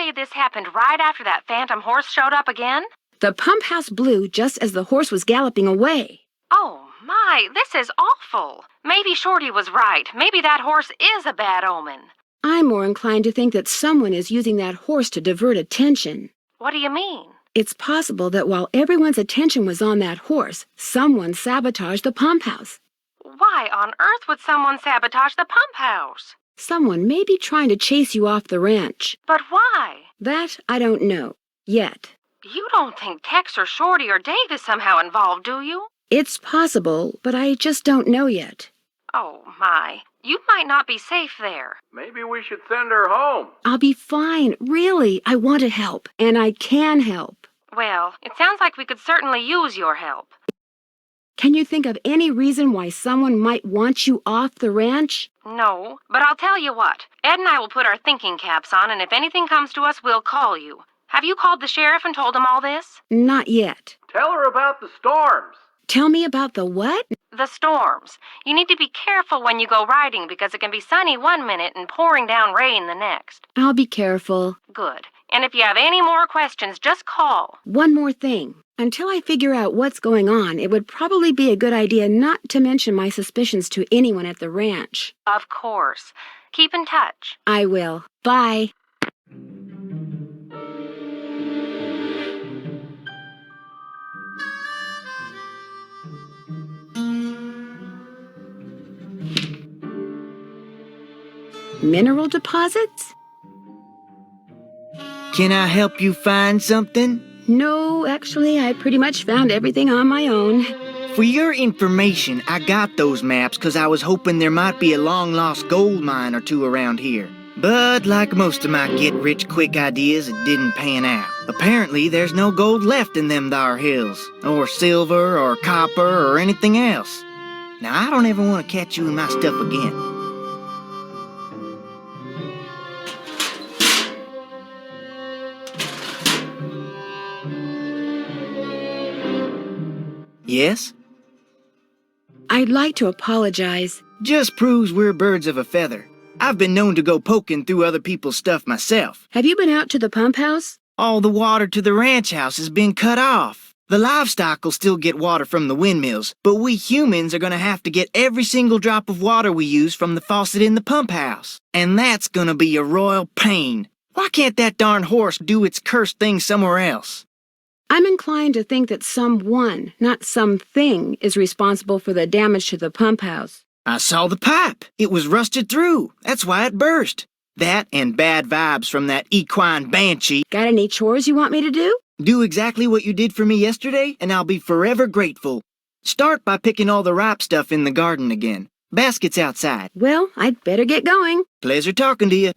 say this happened right after that phantom horse showed up again? The pump house blew just as the horse was galloping away. Oh, my, this is awful. Maybe Shorty was right. Maybe that horse is a bad omen. I'm more inclined to think that someone is using that horse to divert attention. What do you mean? It's possible that while everyone's attention was on that horse, someone sabotaged the pump house. Why on earth would someone sabotage the pump house? Someone may be trying to chase you off the ranch. But why? That I don't know. Yet. You don't think Tex or Shorty or Dave is somehow involved, do you? It's possible, but I just don't know yet. Oh, my. You might not be safe there. Maybe we should send her home. I'll be fine. Really, I want to help, and I can help. Well, it sounds like we could certainly use your help. Can you think of any reason why someone might want you off the ranch? No, but I'll tell you what. Ed and I will put our thinking caps on, and if anything comes to us, we'll call you. Have you called the sheriff and told him all this? Not yet. Tell her about the storms. Tell me about the what? The storms. You need to be careful when you go riding because it can be sunny one minute and pouring down rain the next. I'll be careful. Good. And if you have any more questions, just call. One more thing. Until I figure out what's going on, it would probably be a good idea not to mention my suspicions to anyone at the ranch. Of course. Keep in touch. I will. Bye. Mineral deposits? Can I help you find something? No, actually, I pretty much found everything on my own. For your information, I got those maps because I was hoping there might be a long-lost gold mine or two around here. But like most of my get-rich-quick ideas, it didn't pan out. Apparently, there's no gold left in them thar hills, or silver, or copper, or anything else. Now, I don't ever want to catch you in my stuff again. Yes? I'd like to apologize. Just proves we're birds of a feather. I've been known to go poking through other people's stuff myself. Have you been out to the pump house? All the water to the ranch house has been cut off. The livestock will still get water from the windmills, but we humans are gonna have to get every single drop of water we use from the faucet in the pump house. And that's gonna be a royal pain. Why can't that darn horse do its cursed thing somewhere else? I'm inclined to think that someone, not something, is responsible for the damage to the pump house. I saw the pipe. It was rusted through. That's why it burst. That and bad vibes from that equine banshee. Got any chores you want me to do? Do exactly what you did for me yesterday, and I'll be forever grateful. Start by picking all the ripe stuff in the garden again. Basket's outside. Well, I'd better get going. Pleasure talking to you.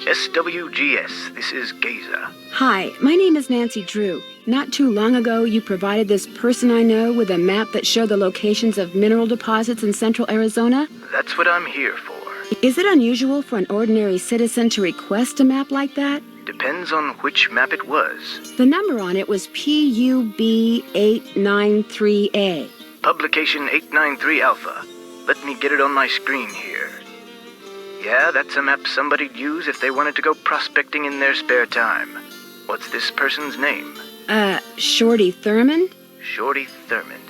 SWGS, this is Gaza. Hi, my name is Nancy Drew. Not too long ago, you provided this person I know with a map that showed the locations of mineral deposits in central Arizona. That's what I'm here for. Is it unusual for an ordinary citizen to request a map like that? Depends on which map it was. The number on it was PUB893A. Publication 893 Alpha. Let me get it on my screen here. Yeah, that's a map somebody'd use if they wanted to go prospecting in their spare time. What's this person's name? Shorty Thurmond? Shorty Thurmond.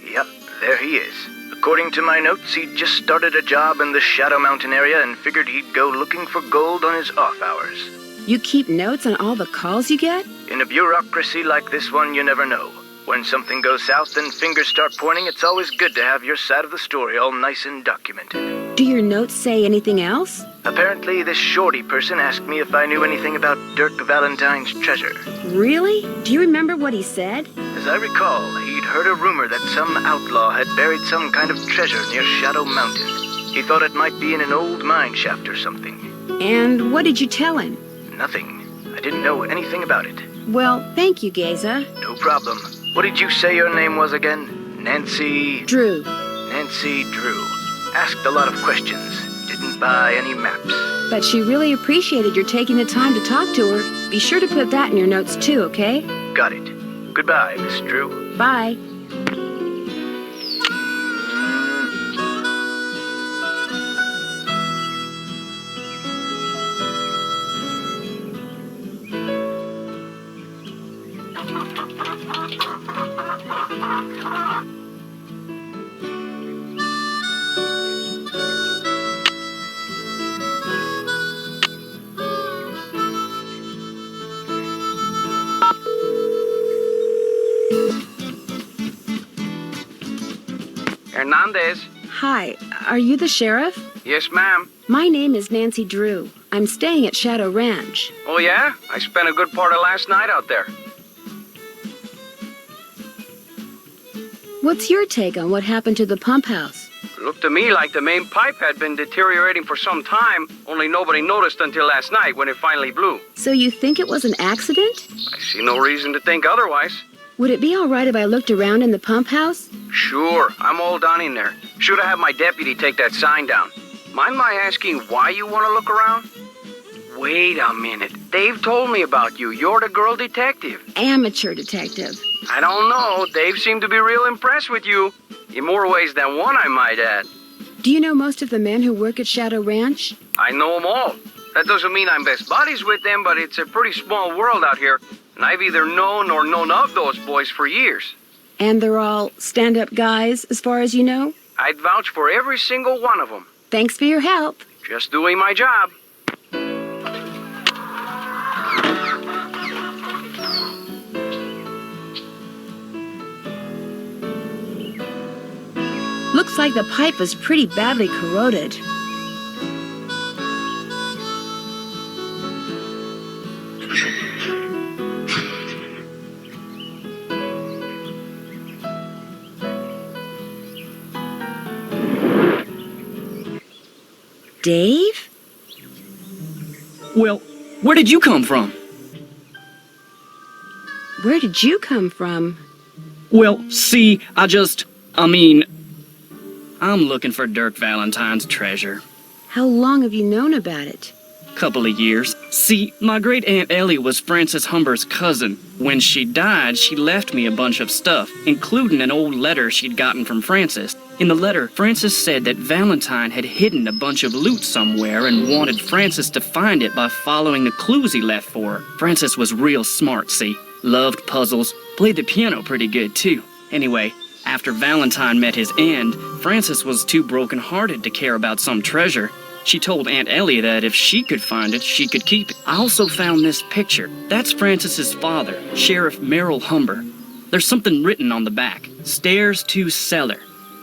Yep, there he is. According to my notes, he'd just started a job in the Shadow Mountain area and figured he'd go looking for gold on his off hours. You keep notes on all the calls you get? In a bureaucracy like this one, you never know. When something goes south and fingers start pointing, it's always good to have your side of the story all nice and documented. Do your notes say anything else? Apparently, this Shorty person asked me if I knew anything about Dirk Valentine's treasure. Really? Do you remember what he said? As I recall, he'd heard a rumor that some outlaw had buried some kind of treasure near Shadow Mountain. He thought it might be in an old mine shaft or something. And what did you tell him? Nothing. I didn't know anything about it. Well, thank you, Gaza. No problem. What did you say your name was again? Nancy... Drew. Nancy Drew. Asked a lot of questions. Didn't buy any maps. But she really appreciated your taking the time to talk to her. Be sure to put that in your notes too, okay? Got it. Goodbye, Miss Drew. Bye. Hernandez. Hi, are you the sheriff? Yes, ma'am. My name is Nancy Drew. I'm staying at Shadow Ranch. Oh, yeah? I spent a good part of last night out there. What's your take on what happened to the pump house? Looked to me like the main pipe had been deteriorating for some time, only nobody noticed until last night when it finally blew. So you think it was an accident? I see no reason to think otherwise. Would it be all right if I looked around in the pump house? Sure, I'm all done in there. Should have had my deputy take that sign down. Mind my asking why you want to look around? Wait a minute. Dave told me about you. You're the girl detective. Amateur detective. I don't know. Dave seemed to be real impressed with you. In more ways than one, I might add. Do you know most of the men who work at Shadow Ranch? I know them all. That doesn't mean I'm best buddies with them, but it's a pretty small world out here, and I've either known or known of those boys for years. And they're all stand-up guys, as far as you know? I'd vouch for every single one of them. Thanks for your help. Just doing my job. Looks like the pipe is pretty badly corroded. Dave? Well, where did you come from? Where did you come from? Well, see, I'm looking for Dirk Valentine's treasure. How long have you known about it? Couple of years. See, my great-aunt Ellie was Francis Humber's cousin. When she died, she left me a bunch of stuff, including an old letter she'd gotten from Francis. In the letter, Francis said that Valentine had hidden a bunch of loot somewhere and wanted Francis to find it by following the clues he left for her. Francis was real smart, see? Loved puzzles, played the piano pretty good, too. Anyway, after Valentine met his end, Francis was too broken-hearted to care about some treasure. She told Aunt Ellie that if she could find it, she could keep it. I also found this picture. That's Francis's father, Sheriff Merrill Humber. There's something written on the back. Stairs to cellar.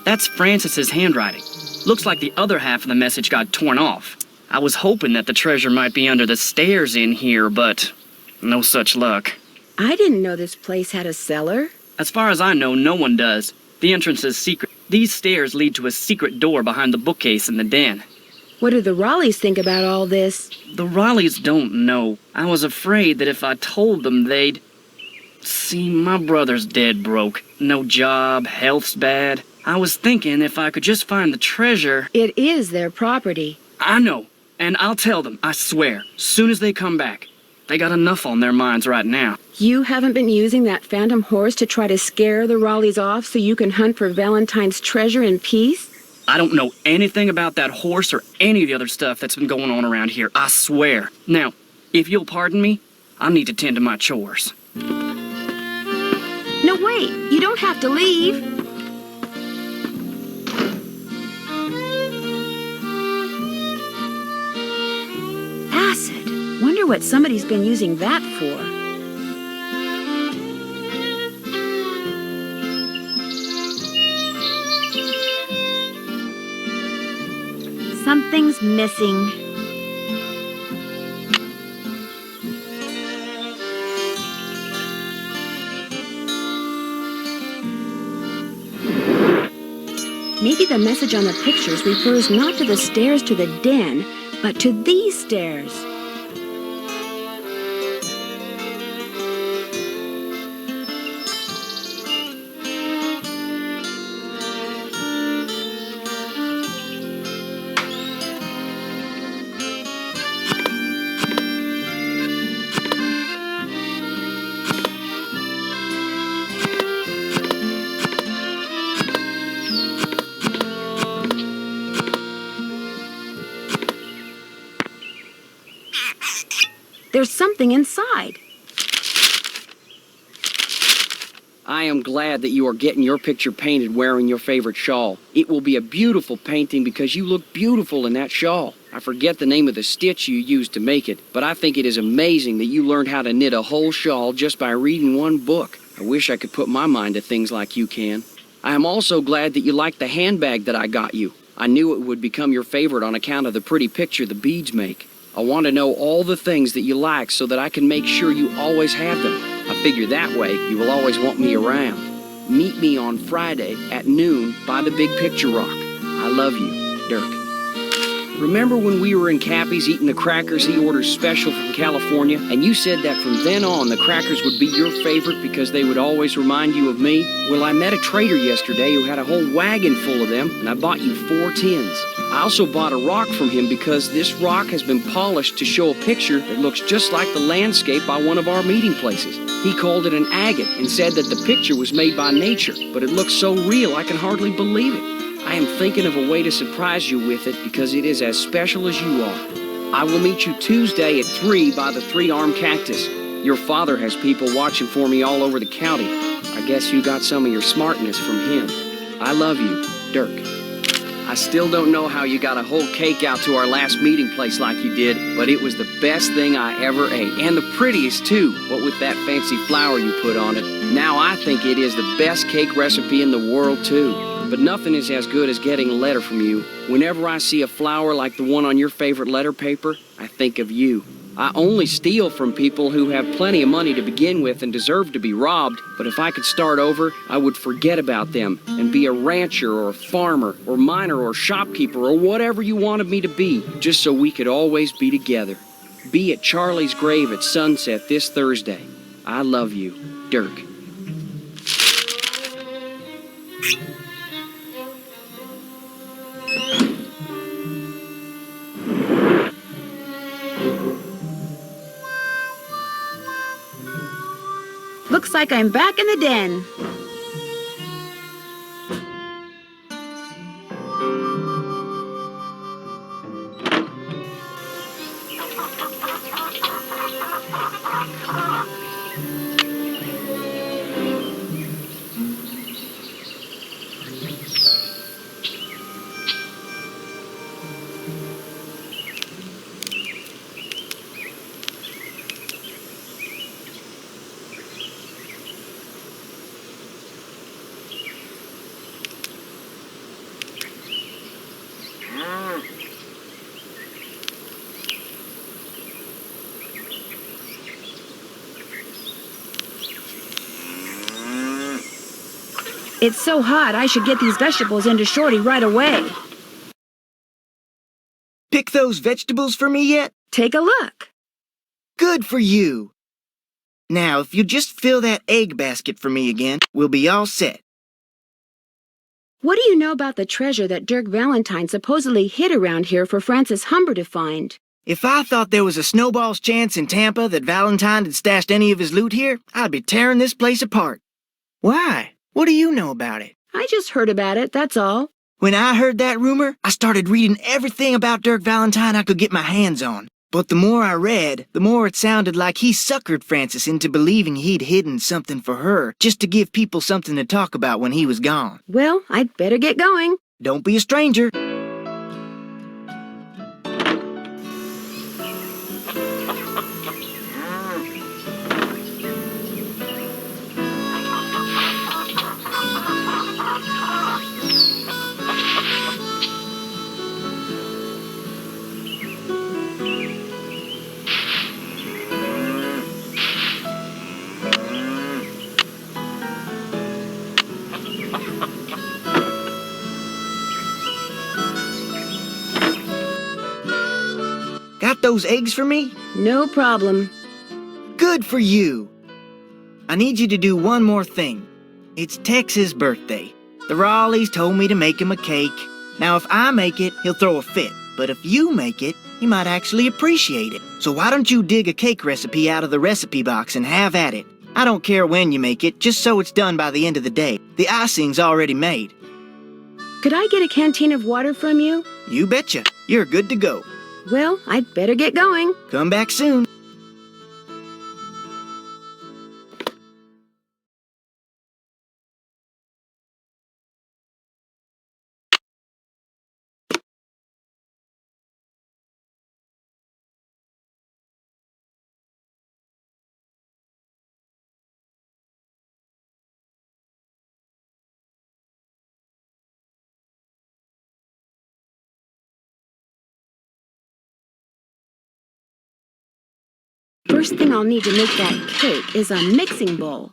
That's Francis's handwriting. Looks like the other half of the message got torn off. I was hoping that the treasure might be under the stairs in here, but no such luck. I didn't know this place had a cellar. As far as I know, no one does. The entrance is secret. These stairs lead to a secret door behind the bookcase in the den. What do the Raleighs think about all this? The Raleighs don't know. I was afraid that if I told them, they'd... See, my brother's dead broke. No job, health's bad. I was thinking if I could just find the treasure... It is their property. I know, and I'll tell them, I swear, soon as they come back. They got enough on their minds right now. You haven't been using that phantom horse to try to scare the Raleighs off so you can hunt for Valentine's treasure in peace? I don't know anything about that horse or any of the other stuff that's been going on around here, I swear. Now, if you'll pardon me, I need to tend to my chores. No, wait, you don't have to leave. Acid. Wonder what somebody's been using that for. Something's missing. Maybe the message on the pictures refers not to the stairs to the den, but to these stairs. There's something inside. I am glad that you are getting your picture painted wearing your favorite shawl. It will be a beautiful painting because you look beautiful in that shawl. I forget the name of the stitch you used to make it, but I think it is amazing that you learned how to knit a whole shawl just by reading one book. I wish I could put my mind to things like you can. I am also glad that you liked the handbag that I got you. I knew it would become your favorite on account of the pretty picture the beads make. I want to know all the things that you like so that I can make sure you always have them. I figure that way you will always want me around. Meet me on Friday at noon by the Big Picture Rock. I love you, Dirk. Remember when we were in Cappy's eating the crackers he orders special from California, and you said that from then on the crackers would be your favorite because they would always remind you of me? Well, I met a trader yesterday who had a whole wagon full of them, and I bought you 4 tins. I also bought a rock from him because this rock has been polished to show a picture that looks just like the landscape by one of our meeting places. He called it an agate and said that the picture was made by nature, but it looks so real I can hardly believe it. I am thinking of a way to surprise you with it because it is as special as you are. I will meet you Tuesday at 3 by the 3-armed cactus. Your father has people watching for me all over the county. I guess you got some of your smartness from him. I love you, Dirk. I still don't know how you got a whole cake out to our last meeting place like you did, but it was the best thing I ever ate. And the prettiest, too, what with that fancy flower you put on it. Now I think it is the best cake recipe in the world, too. But nothing is as good as getting a letter from you. Whenever I see a flower like the one on your favorite letter paper, I think of you. I only steal from people who have plenty of money to begin with and deserve to be robbed, but if I could start over, I would forget about them and be a rancher or a farmer or miner or shopkeeper or whatever you wanted me to be, just so we could always be together. Be at Charlie's grave at sunset this Thursday. I love you, Dirk. Looks like I'm back in the den. It's so hot, I should get these vegetables into Shorty right away. Pick those vegetables for me yet? Take a look. Good for you. Now, if you just fill that egg basket for me again, we'll be all set. What do you know about the treasure that Dirk Valentine supposedly hid around here for Francis Humber to find? If I thought there was a snowball's chance in Tampa that Valentine had stashed any of his loot here, I'd be tearing this place apart. Why? What do you know about it? I just heard about it, that's all. When I heard that rumor, I started reading everything about Dirk Valentine I could get my hands on. But the more I read, the more it sounded like he suckered Francis into believing he'd hidden something for her, just to give people something to talk about when he was gone. Well, I'd better get going. Don't be a stranger. Got those eggs for me? No problem. Good for you. I need you to do one more thing. It's Tex's birthday. The Raleighs told me to make him a cake. Now, if I make it, he'll throw a fit. But if you make it, he might actually appreciate it. So why don't you dig a cake recipe out of the recipe box and have at it? I don't care when you make it, just so it's done by the end of the day. The icing's already made. Could I get a canteen of water from you? You betcha. You're good to go. Well, I'd better get going. Come back soon. first thing I'll need to make that cake is a mixing bowl.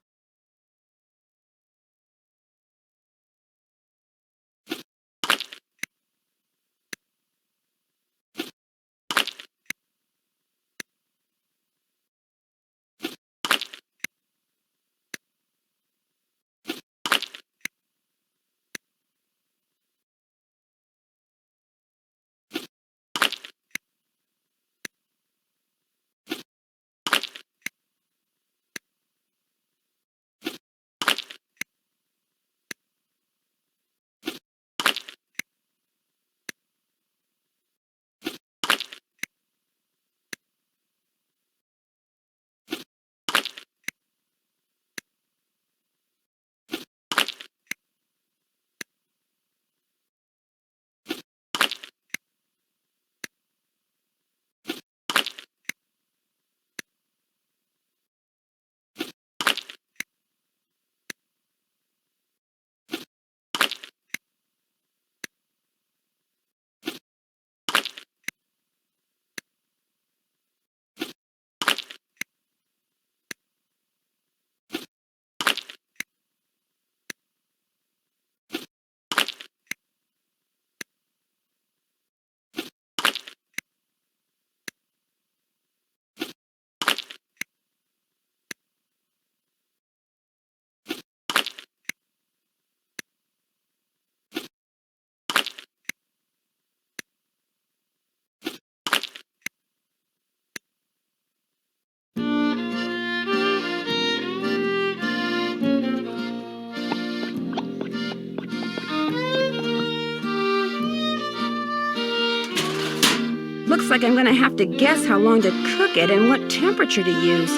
Looks like I'm gonna have to guess how long to cook it and what temperature to use.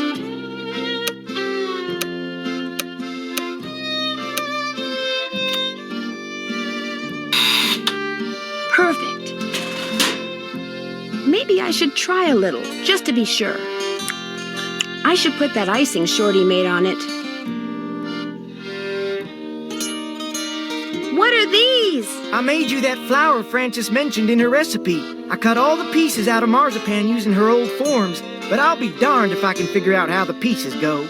Perfect. Maybe I should try a little, just to be sure. I should put that icing Shorty made on it. What are these? I made you that flour Frances mentioned in her recipe. I cut all the pieces out of marzipan using her old forms, but I'll be darned if I can figure out how the pieces go.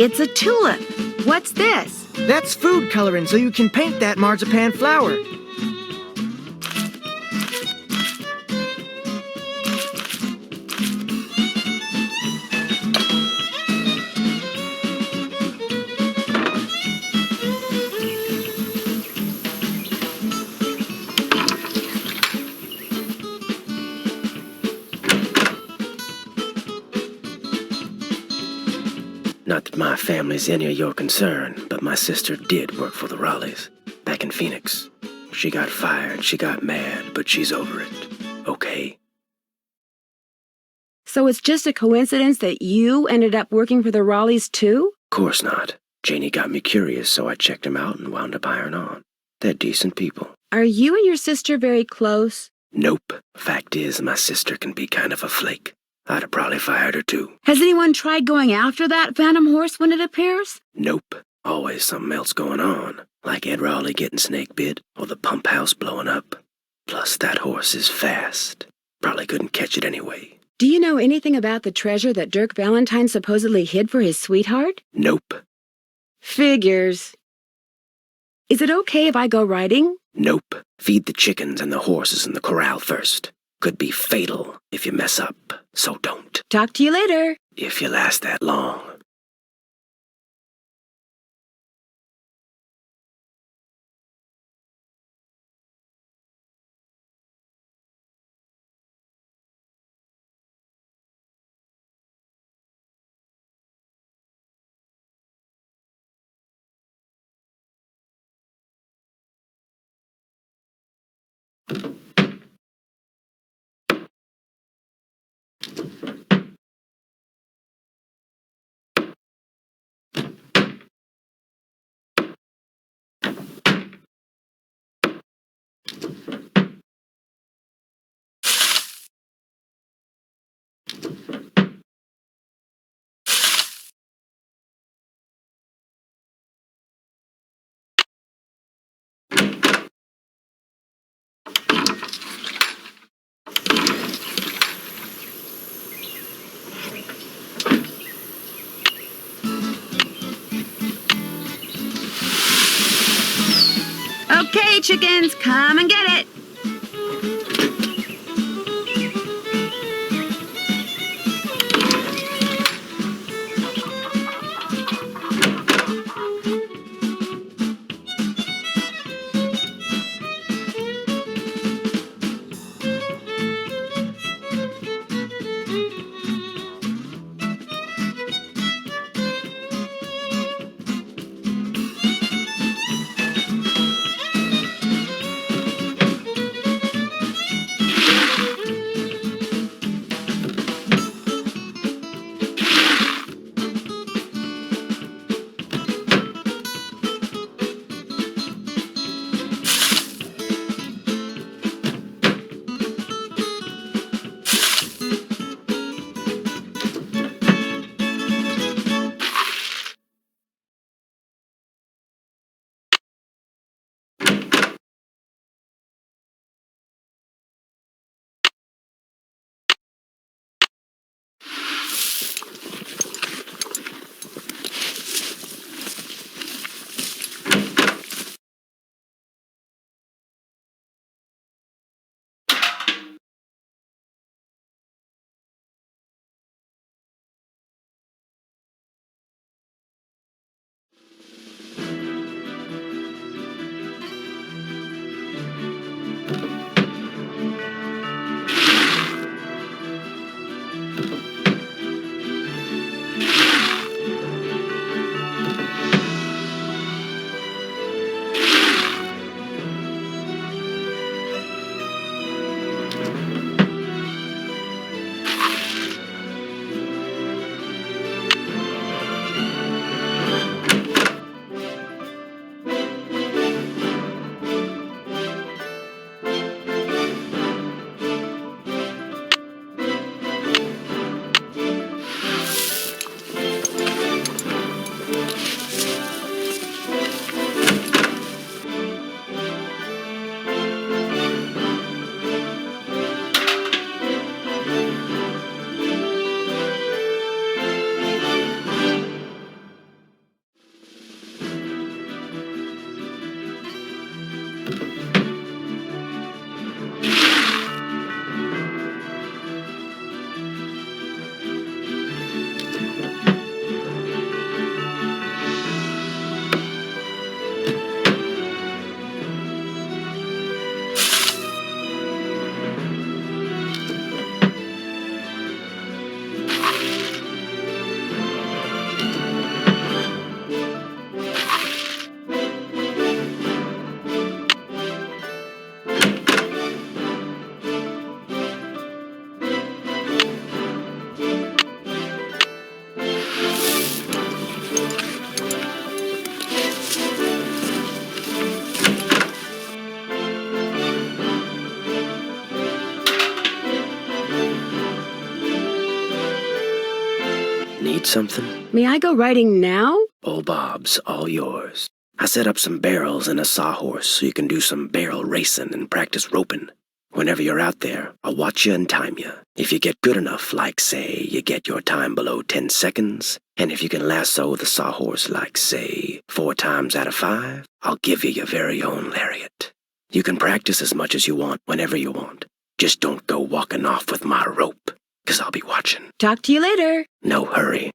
It's a tulip. What's this? That's food coloring so you can paint that marzipan flour. Not that my family's any of your concern, but my sister did work for the Raleighs, back in Phoenix. She got fired, she got mad, but she's over it. Okay? So it's just a coincidence that you ended up working for the Raleighs too? Course not. Janie got me curious, so I checked them out and wound up hiring on. They're decent people. Are you and your sister very close? Nope. Fact is, my sister can be kind of a flake. I'd have probably fired her too. Has anyone tried going after that phantom horse when it appears? Nope. Always something else going on, like Ed Raleigh getting snake bit or the pump house blowing up. Plus, that horse is fast. Probably couldn't catch it anyway. Do you know anything about the treasure that Dirk Valentine supposedly hid for his sweetheart? Nope. Figures. Is it okay if I go riding? Nope. Feed the chickens and the horses in the corral first. Could be fatal if you mess up, so don't. Talk to you later. If you last that long. Okay, chickens, come and get it. Need something? May I go riding now? Old Bob's all yours. I set up some barrels and a sawhorse so you can do some barrel racing and practice roping. Whenever you're out there, I'll watch you and time you. If you get good enough, like, say, you get your time below 10 seconds, and if you can lasso the sawhorse, like, say, 4 times out of 5, I'll give you your very own lariat. You can practice as much as you want whenever you want. Just don't go walking off with my rope, 'cause I'll be watching. Talk to you later. No hurry.